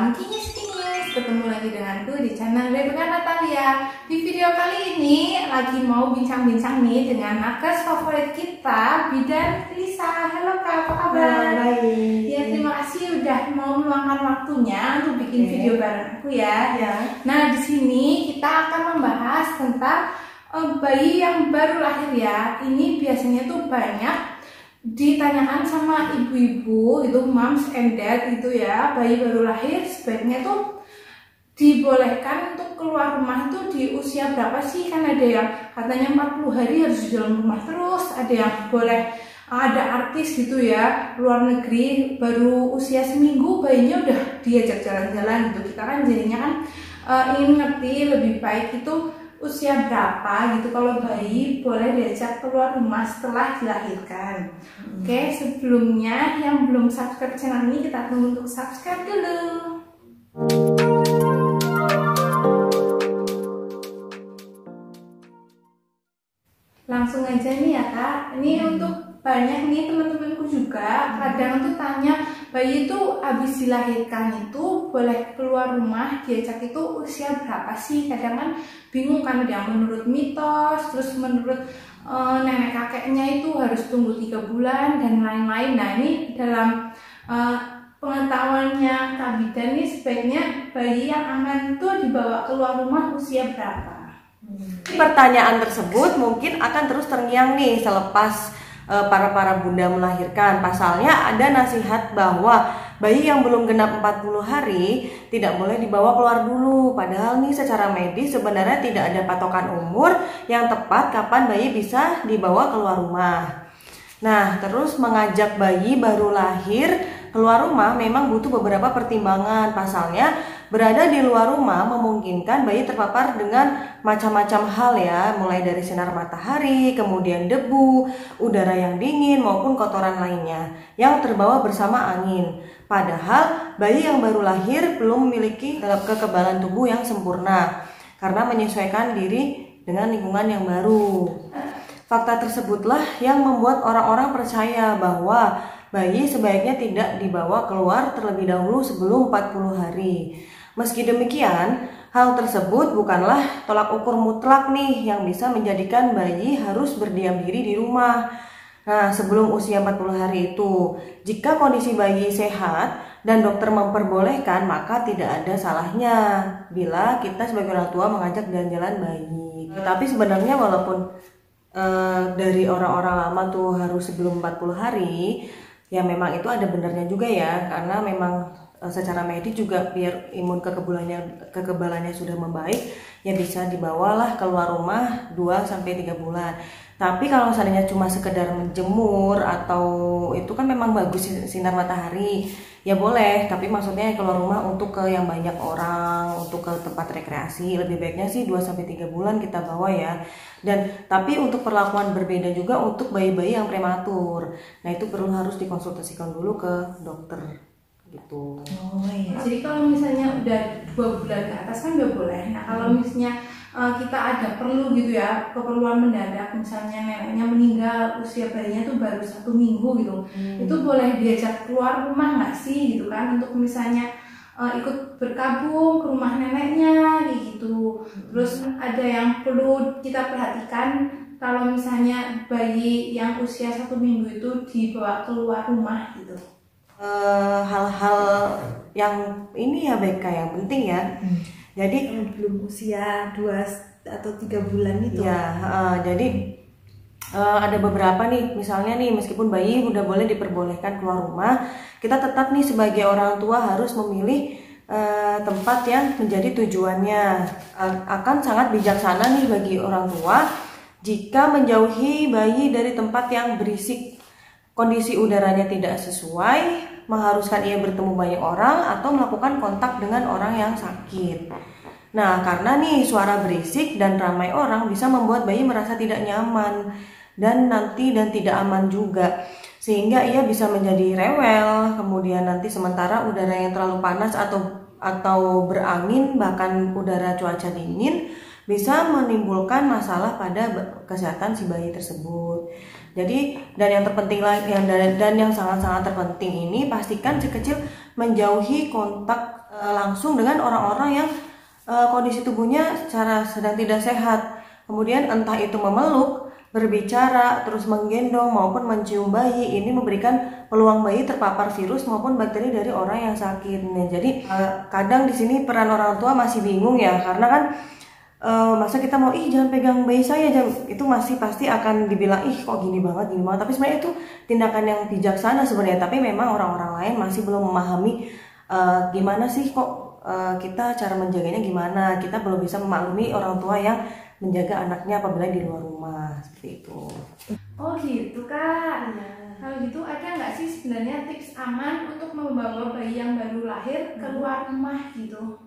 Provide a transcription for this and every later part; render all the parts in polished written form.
Salam Kinyis, ketemu lagi denganku di channel Rebecca Natalia. Di video kali ini lagi mau bincang-bincang nih dengan nakes favorit kita, Bidan Lisa. Halo Kak, apa kabar? Baik. Ya, terima kasih udah mau meluangkan waktunya untuk bikin video bareng aku ya. Nah, di sini kita akan membahas tentang bayi yang baru lahir ya. Ini biasanya tuh banyak ditanyakan sama ibu-ibu itu, moms and dad itu ya, bayi baru lahir sebaiknya tuh dibolehkan untuk keluar rumah itu di usia berapa sih? Kan ada yang katanya 40 hari harus di dalam rumah terus, ada yang boleh, ada artis gitu ya, luar negeri baru usia seminggu bayinya udah diajak jalan-jalan gitu. Kita kan jadinya kan ingin ngerti lebih baik itu usia berapa gitu kalau bayi boleh diajak keluar rumah setelah dilahirkan. Oke, sebelumnya yang belum subscribe channel ini kita tunggu untuk subscribe dulu. Langsung aja nih ya Kak, ini untuk banyak nih teman-temanku juga kadang tuh tanya bayi itu habis dilahirkan itu boleh keluar rumah diajak itu usia berapa sih? Kadang kan bingung kan, ada yang menurut mitos, terus menurut nenek kakeknya itu harus tunggu 3 bulan dan lain-lain. Nah ini dalam pengetahuannya Kak Bidan nih sebaiknya bayi yang aman tuh dibawa keluar rumah usia berapa? Pertanyaan tersebut mungkin akan terus terngiang nih selepas para bunda melahirkan. Pasalnya ada nasihat bahwa bayi yang belum genap 40 hari tidak boleh dibawa keluar dulu. Padahal nih secara medis sebenarnya tidak ada patokan umur yang tepat kapan bayi bisa dibawa keluar rumah. Nah, terus mengajak bayi baru lahir keluar rumah memang butuh beberapa pertimbangan. Pasalnya berada di luar rumah memungkinkan bayi terpapar dengan macam-macam hal ya, mulai dari sinar matahari, kemudian debu, udara yang dingin maupun kotoran lainnya yang terbawa bersama angin. Padahal bayi yang baru lahir belum memiliki kekebalan tubuh yang sempurna karena menyesuaikan diri dengan lingkungan yang baru. Fakta tersebutlah yang membuat orang-orang percaya bahwa bayi sebaiknya tidak dibawa keluar terlebih dahulu sebelum 40 hari. Meski demikian, hal tersebut bukanlah tolak ukur mutlak nih yang bisa menjadikan bayi harus berdiam diri di rumah. Nah, sebelum usia 40 hari itu, jika kondisi bayi sehat dan dokter memperbolehkan, maka tidak ada salahnya bila kita sebagai orang tua mengajak jalan-jalan bayi. Tapi sebenarnya walaupun dari orang-orang lama tuh harus sebelum 40 hari, ya memang itu ada benarnya juga ya, karena memang secara medis juga biar imun kekebalannya sudah membaik, ya bisa dibawalah keluar rumah 2-3 bulan. Tapi kalau misalnya cuma sekedar menjemur atau itu kan memang bagus sinar matahari, ya boleh, tapi maksudnya keluar rumah untuk ke yang banyak orang, untuk ke tempat rekreasi, lebih baiknya sih 2-3 bulan kita bawa ya. Dan tapi untuk perlakuan berbeda juga untuk bayi-bayi yang prematur. Nah itu harus dikonsultasikan dulu ke dokter gitu. Oh iya. Jadi kalau misalnya udah 2 bulan ke atas kan udah boleh. Nah kalau misalnya kita ada perlu gitu ya, keperluan mendadak, misalnya neneknya meninggal, usia bayinya tuh baru 1 minggu gitu, itu boleh diajak keluar rumah nggak sih gitu kan, untuk misalnya ikut berkabung ke rumah neneknya gitu. Terus ada yang perlu kita perhatikan kalau misalnya bayi yang usia 1 minggu itu dibawa keluar rumah gitu. Hal-hal yang ini ya Beka, yang penting ya. Jadi belum usia 2 atau 3 bulan itu ya, jadi ada beberapa nih, misalnya nih meskipun bayi udah boleh diperbolehkan keluar rumah, kita tetap nih sebagai orang tua harus memilih tempat yang menjadi tujuannya. Akan sangat bijaksana nih bagi orang tua jika menjauhi bayi dari tempat yang berisik, kondisi udaranya tidak sesuai, mengharuskan ia bertemu banyak orang atau melakukan kontak dengan orang yang sakit. Nah, karena nih suara berisik dan ramai orang bisa membuat bayi merasa tidak nyaman dan tidak aman juga, sehingga ia bisa menjadi rewel. Kemudian nanti sementara udara yang terlalu panas atau berangin, bahkan udara cuaca dingin bisa menimbulkan masalah pada kesehatan si bayi tersebut. Jadi, dan yang terpenting lagi, dan yang sangat-sangat terpenting ini, pastikan si kecil menjauhi kontak langsung dengan orang-orang yang kondisi tubuhnya secara sedang tidak sehat. Kemudian entah itu memeluk, berbicara, terus menggendong maupun mencium bayi, ini memberikan peluang bayi terpapar virus maupun bakteri dari orang yang sakit. Nah, jadi kadang di sini peran orang tua masih bingung ya, karena kan masa kita mau jangan pegang bayi saya, itu masih pasti akan dibilang kok gini banget. Tapi sebenarnya itu tindakan yang bijaksana sebenarnya, tapi memang orang-orang lain masih belum memahami gimana sih kok kita cara menjaganya gimana. Kita belum bisa memaklumi orang tua yang menjaga anaknya apabila di luar rumah, seperti itu. Oh gitu Kak. Kalau gitu ada nggak sih sebenarnya tips aman untuk membawa bayi yang baru lahir keluar rumah gitu?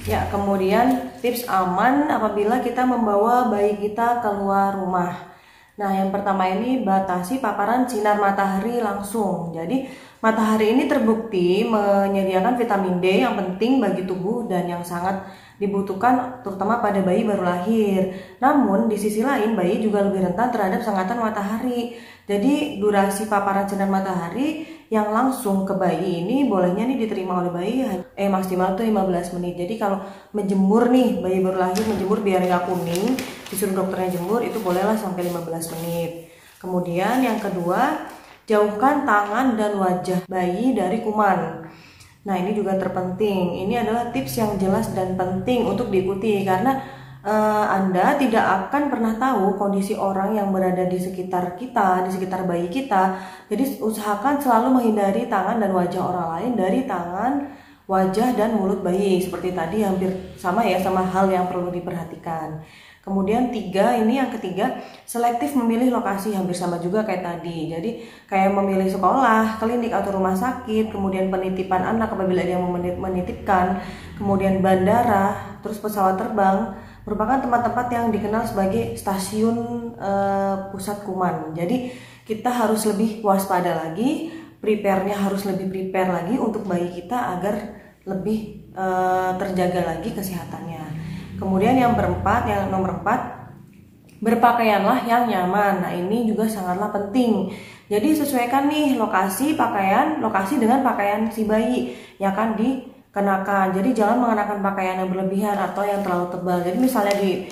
Ya, kemudian tips aman apabila kita membawa bayi kita keluar rumah. Nah, yang pertama ini batasi paparan sinar matahari langsung. Jadi, matahari ini terbukti menyediakan vitamin D yang penting bagi tubuh dan yang sangat dibutuhkan terutama pada bayi baru lahir. Namun, di sisi lain bayi juga lebih rentan terhadap sengatan matahari. Jadi, durasi paparan sinar matahari yang langsung ke bayi ini bolehnya nih diterima oleh bayi maksimal tuh 15 menit. Jadi kalau menjemur nih, bayi baru lahir menjemur biar nggak kuning, disuruh dokternya jemur, itu bolehlah sampai 15 menit. Kemudian yang kedua, jauhkan tangan dan wajah bayi dari kuman. Nah, ini juga terpenting. Ini adalah tips yang jelas dan penting untuk diikuti, karena Anda tidak akan pernah tahu kondisi orang yang berada di sekitar kita, di sekitar bayi kita. Jadi usahakan selalu menghindari tangan dan wajah orang lain dari tangan, wajah, dan mulut bayi. Seperti tadi hampir sama ya, sama hal yang perlu diperhatikan. Kemudian yang ketiga, selektif memilih lokasi, hampir sama juga kayak tadi. Jadi kayak memilih sekolah, klinik atau rumah sakit, kemudian penitipan anak apabila dia mau menitipkan, kemudian bandara, terus pesawat terbang, merupakan tempat-tempat yang dikenal sebagai stasiun pusat kuman. Jadi kita harus lebih waspada lagi, prepare-nya harus lebih prepare lagi untuk bayi kita agar lebih terjaga lagi kesehatannya. Kemudian yang nomor 4, berpakaianlah yang nyaman. Nah, ini juga sangatlah penting. Jadi sesuaikan nih lokasi dengan pakaian si bayi yang akan dikenakan. Jadi jangan mengenakan pakaian yang berlebihan atau yang terlalu tebal. Jadi misalnya di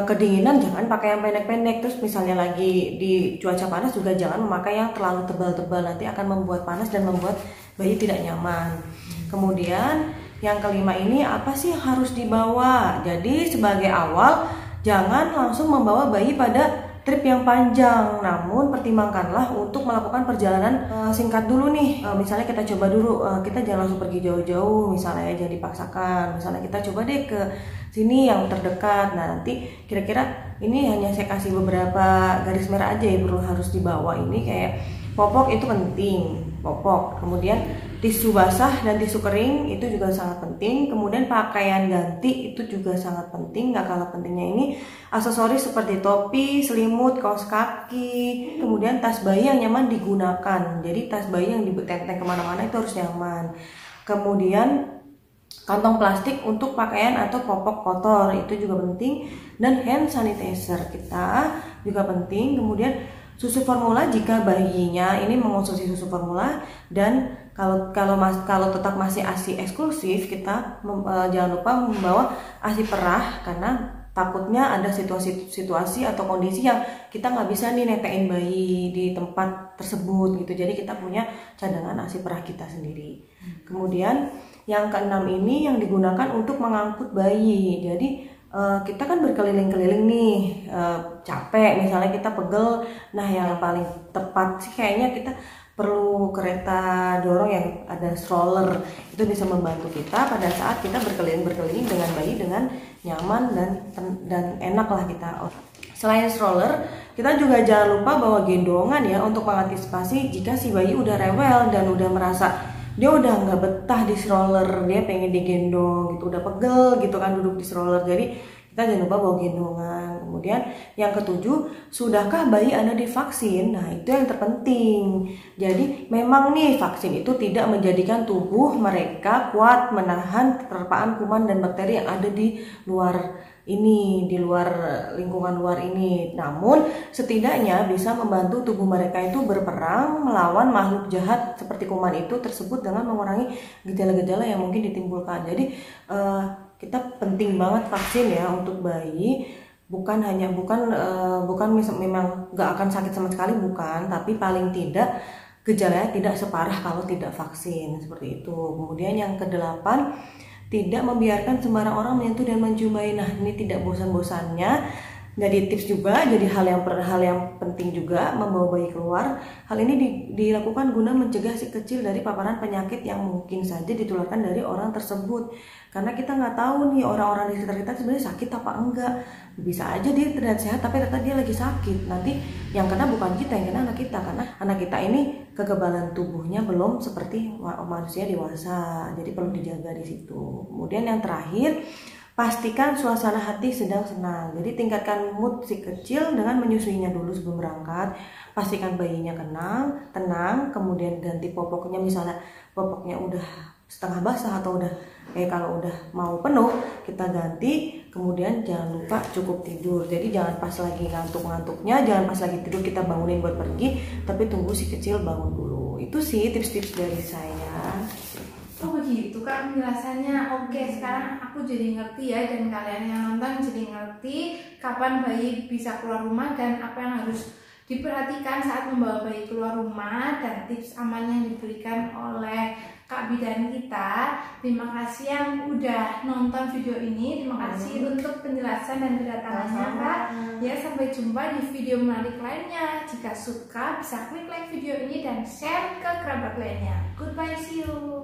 kedinginan jangan pakai yang pendek-pendek. Terus misalnya lagi di cuaca panas juga jangan memakai yang terlalu tebal-tebal. Nanti akan membuat panas dan membuat bayi tidak nyaman. Kemudian yang kelima ini, apa sih yang harus dibawa? Jadi sebagai awal, jangan langsung membawa bayi pada trip yang panjang, namun pertimbangkanlah untuk melakukan perjalanan singkat dulu nih. Misalnya kita coba dulu, kita jangan langsung pergi jauh-jauh, misalnya jangan dipaksakan. Misalnya kita coba deh ke sini yang terdekat. Nah, nanti kira-kira ini hanya saya kasih beberapa garis merah aja yang perlu harus dibawa. Ini kayak popok itu penting, popok. Kemudian tisu basah dan tisu kering itu juga sangat penting. Kemudian pakaian ganti itu juga sangat penting. Gak kalah pentingnya ini aksesoris seperti topi, selimut, kaos kaki. Kemudian tas bayi yang nyaman digunakan. Jadi tas bayi yang ditenteng kemana-mana itu harus nyaman. Kemudian kantong plastik untuk pakaian atau popok kotor itu juga penting. Dan hand sanitizer kita juga penting. Kemudian susu formula jika bayinya ini mengonsumsi susu formula, dan kalau tetap masih ASI eksklusif, kita jangan lupa membawa ASI perah, karena takutnya ada situasi atau kondisi yang kita nggak bisa nih netein bayi di tempat tersebut gitu. Jadi kita punya cadangan ASI perah kita sendiri. Kemudian yang keenam ini yang digunakan untuk mengangkut bayi. Jadi kita kan berkeliling-keliling nih, capek misalnya kita pegel. Nah, yang paling tepat sih kayaknya kita perlu kereta dorong yang ada stroller. Itu bisa membantu kita pada saat kita berkeliling-berkeliling dengan bayi dengan nyaman dan enak lah kita. Selain stroller, kita juga jangan lupa bawa gendongan ya, untuk mengantisipasi jika si bayi udah rewel dan udah merasa dia udah nggak betah di stroller, dia pengen digendong gitu, udah pegel gitu kan duduk di stroller. Jadi kita jangan lupa bawa gendongan. Kemudian yang ketujuh, sudahkah bayi Anda divaksin? Nah, itu yang terpenting. Jadi memang nih vaksin itu tidak menjadikan tubuh mereka kuat menahan terpaan kuman dan bakteri yang ada di luar ini, di luar lingkungan luar ini. Namun setidaknya bisa membantu tubuh mereka itu berperang melawan makhluk jahat seperti kuman itu tersebut dengan mengurangi gejala-gejala yang mungkin ditimbulkan. Jadi kita penting banget vaksin ya untuk bayi. Bukan memang nggak akan sakit sama sekali, bukan, tapi paling tidak gejalanya tidak separah kalau tidak vaksin, seperti itu. Kemudian yang kedelapan, tidak membiarkan sembarang orang menyentuh dan mencium bayi. Nah, ini tidak bosan-bosannya. Jadi tips juga, jadi hal yang penting juga membawa bayi keluar. Hal ini dilakukan guna mencegah si kecil dari paparan penyakit yang mungkin saja ditularkan dari orang tersebut. Karena kita nggak tahu nih orang-orang di sekitar kita sebenarnya sakit apa enggak. Bisa aja dia terlihat sehat tapi ternyata dia lagi sakit. Nanti yang kena bukan kita, yang kena anak kita, karena anak kita ini kekebalan tubuhnya belum seperti manusia dewasa. Jadi perlu dijaga di situ. Kemudian yang terakhir, pastikan suasana hati sedang senang. Jadi tingkatkan mood si kecil dengan menyusuinya dulu sebelum berangkat. Pastikan bayinya tenang, kemudian ganti popoknya, misalnya popoknya udah setengah basah atau udah kalau udah mau penuh kita ganti. Kemudian jangan lupa cukup tidur. Jadi jangan pas lagi ngantuk-ngantuknya, jangan pas lagi tidur kita bangunin buat pergi, tapi tunggu si kecil bangun dulu. Itu sih tips-tips dari saya. Oh begitu Kak penjelasannya. Oke, sekarang aku jadi ngerti ya, dan kalian yang nonton jadi ngerti kapan bayi bisa keluar rumah dan apa yang harus diperhatikan saat membawa bayi keluar rumah, dan tips aman yang diberikan oleh Kak Bidan kita. Terima kasih yang udah nonton video ini. Terima kasih untuk penjelasan dan kedatangannya Kak. Ya, sampai jumpa di video menarik lainnya. Jika suka bisa klik like video ini dan share ke kerabat lainnya. Goodbye, see you.